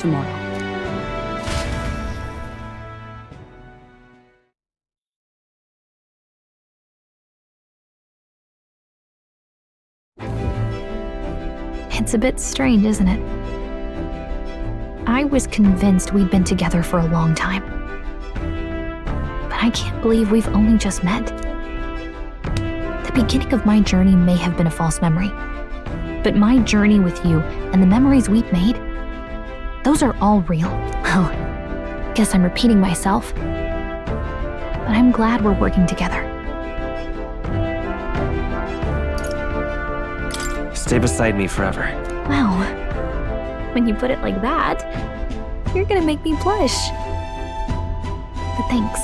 tomorrow. It's a bit strange, isn't it? I was convinced we'd been together for a long time. But I can't believe we've only just met. The beginning of my journey may have been a false memory. But my journey with you and the memories we've made, those are all real. Well, guess I'm repeating myself. But I'm glad we're working together. Stay beside me forever. Well, when you put it like that, you're gonna make me blush. But thanks.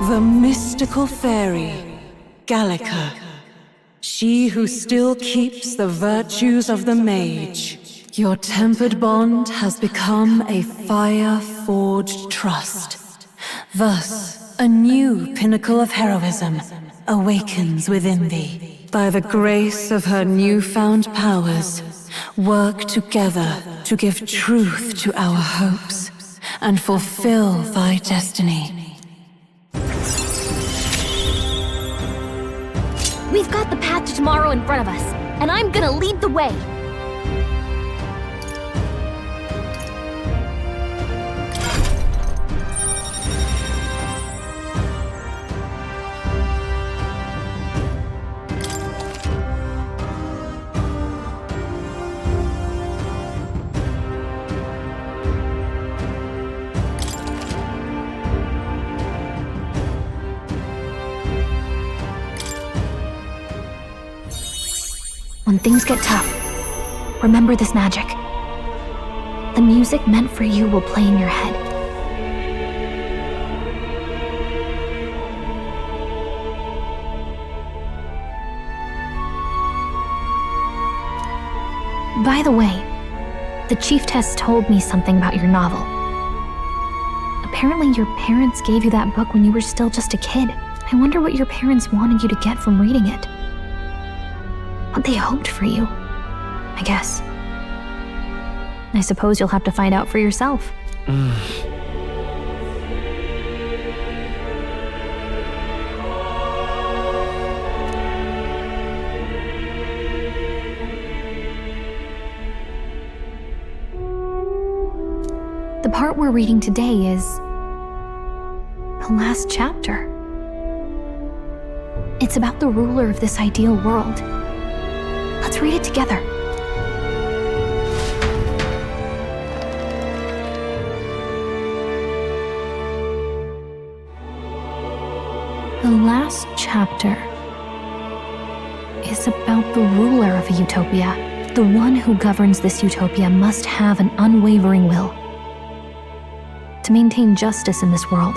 The mystical fairy, Gallica. She who still keeps the virtues of the Mage. Your tempered bond has become a fire-forged trust. Thus, a new pinnacle of heroism awakens within thee. By the grace of her newfound powers, work together to give truth to our hopes and fulfill thy destiny. We've got the path to tomorrow in front of us, and I'm gonna lead the way. When things get tough, remember this magic. The music meant for you will play in your head. By the way, the chiefess told me something about your novel. Apparently your parents gave you that book when you were still just a kid. I wonder what your parents wanted you to get from reading it. What they hoped for you, I guess. I suppose you'll have to find out for yourself. The part we're reading today is the last chapter. It's about the ruler of this ideal world. Let's read it together. The last chapter is about the ruler of a utopia. The one who governs this utopia must have an unwavering will. To maintain justice in this world,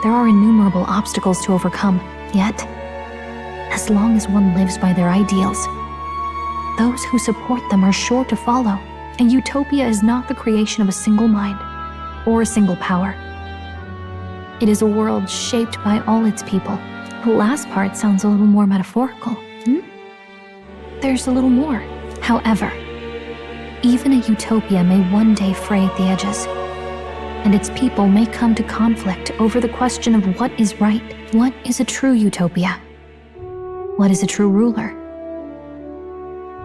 there are innumerable obstacles to overcome. Yet, as long as one lives by their ideals, those who support them are sure to follow. A utopia is not the creation of a single mind or a single power. It is a world shaped by all its people. The last part sounds a little more metaphorical. There's a little more. However, even a utopia may one day fray at the edges, and its people may come to conflict over the question of what is right. What is a true utopia? What is a true ruler?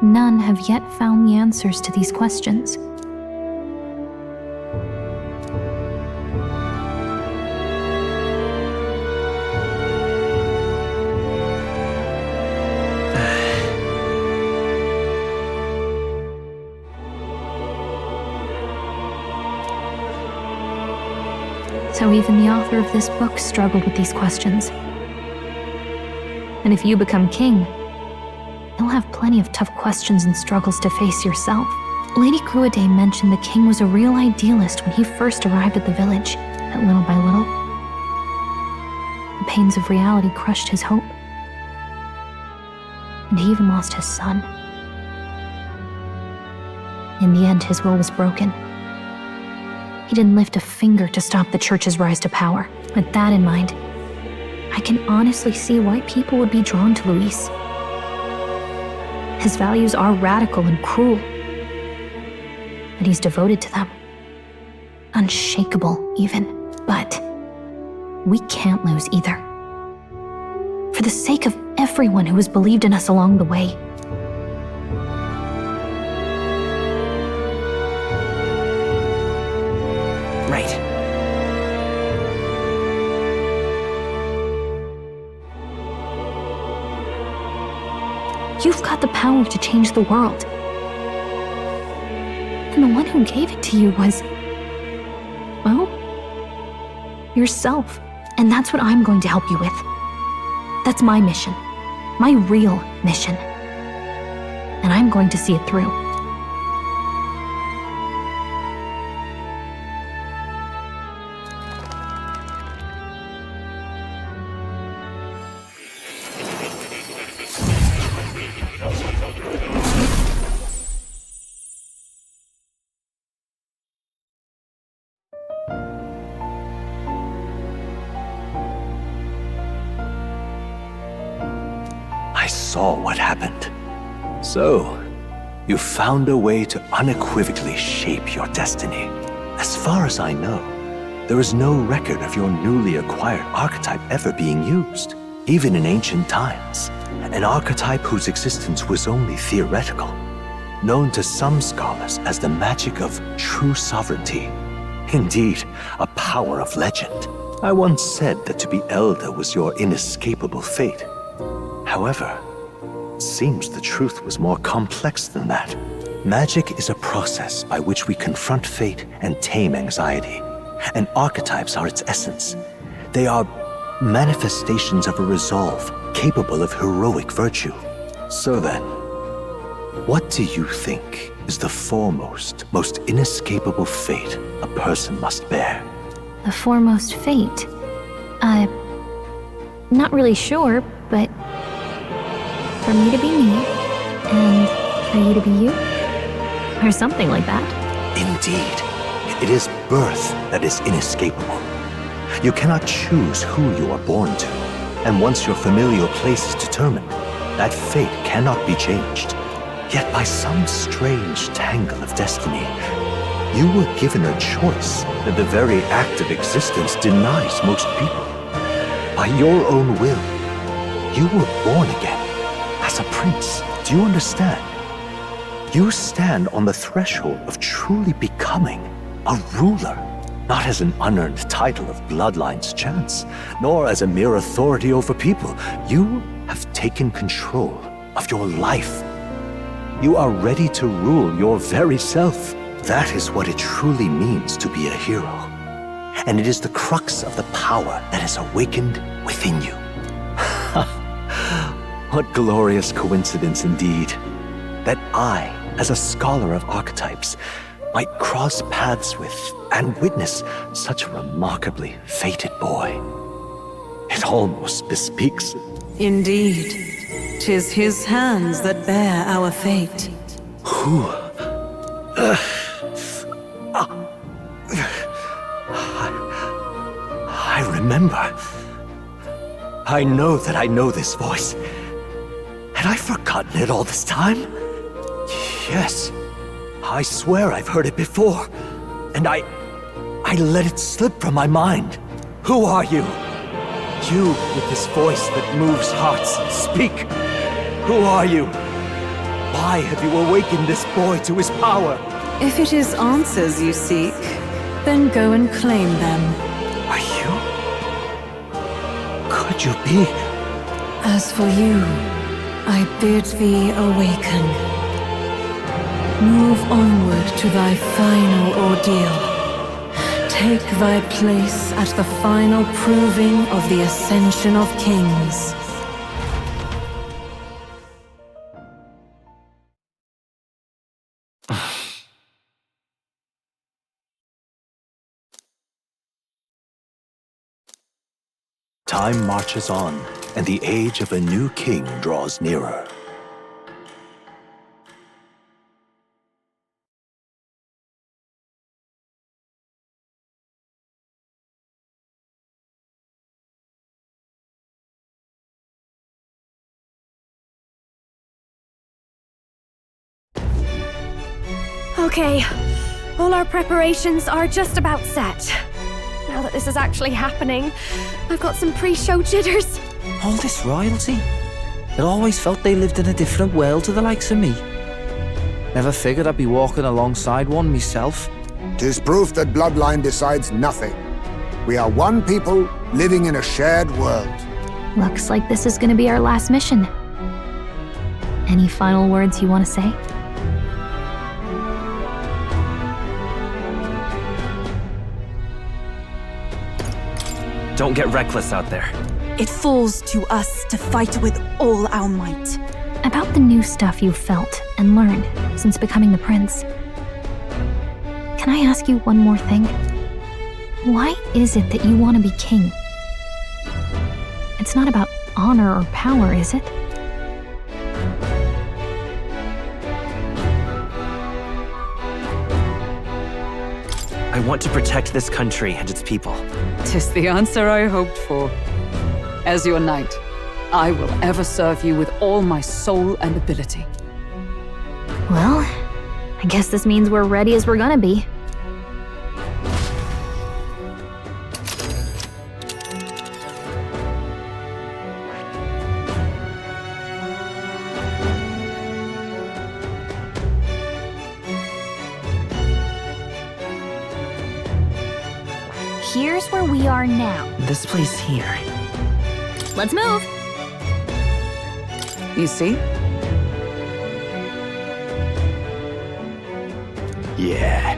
None have yet found the answers to these questions. So even the author of this book struggled with these questions. And if you become king, you'll have plenty of tough questions and struggles to face yourself. Lady Cruaday mentioned the king was a real idealist when he first arrived at the village, but little by little, the pains of reality crushed his hope. And he even lost his son. In the end, his will was broken. He didn't lift a finger to stop the church's rise to power. With that in mind, I can honestly see why people would be drawn to Luis. His values are radical and cruel, and he's devoted to them. Unshakable, even. But we can't lose either. For the sake of everyone who has believed in us along the way. Right. You've got the power to change the world. And the one who gave it to you was, well, yourself. And that's what I'm going to help you with. That's my mission. My real mission. And I'm going to see it through. I saw what happened. So, you found a way to unequivocally shape your destiny. As far as I know, there is no record of your newly acquired archetype ever being used, even in ancient times. An archetype whose existence was only theoretical, known to some scholars as the magic of true sovereignty. Indeed, a power of legend. I once said that to be elder was your inescapable fate. However, it seems the truth was more complex than that. Magic is a process by which we confront fate and tame anxiety, and archetypes are its essence. They are manifestations of a resolve capable of heroic virtue. So then, what do you think is the foremost, most inescapable fate a person must bear? The foremost fate? Not really sure, but for me to be me, and for you to be you? Or something like that. Indeed, it is birth that is inescapable. You cannot choose who you are born to, and once your familial place is determined, that fate cannot be changed. Yet by some strange tangle of destiny, you were given a choice that the very act of existence denies most people. By your own will, you were born again. As a prince, do you understand? You stand on the threshold of truly becoming a ruler, not as an unearned title of bloodline's chance, nor as a mere authority over people. You have taken control of your life. You are ready to rule your very self. That is what it truly means to be a hero. And it is the crux of the power that is awakened within you. What glorious coincidence indeed, that I, as a scholar of archetypes, might cross paths with and witness such a remarkably fated boy. It almost bespeaks... Indeed, 'tis his hands that bear our fate. Who? I remember. I know that I know this voice. Had I forgotten it all this time? Yes. I swear I've heard it before. And I let it slip from my mind. Who are you? You with this voice that moves hearts. Speak. Who are you? Why have you awakened this boy to his power? If it is answers you seek, then go and claim them. Are you? Could you be? As for you, I bid thee awaken. Move onward to thy final ordeal. Take thy place at the final proving of the Ascension of Kings. Time marches on, and the age of a new king draws nearer. Okay, all our preparations are just about set. Now that this is actually happening, I've got some pre-show jitters. All this royalty? It always felt they lived in a different world to the likes of me. Never figured I'd be walking alongside one myself. 'Tis proof that bloodline decides nothing. We are one people living in a shared world. Looks like this is gonna be our last mission. Any final words you want to say? Don't get reckless out there. It falls to us to fight with all our might. About the new stuff you've felt and learned since becoming the prince. Can I ask you one more thing? Why is it that you want to be king? It's not about honor or power, is it? I want to protect this country and its people. 'Tis the answer I hoped for. As your knight, I will ever serve you with all my soul and ability. Well, I guess this means we're ready as we're gonna be. Here's where we are now. This place here. Let's move! You see? Yeah.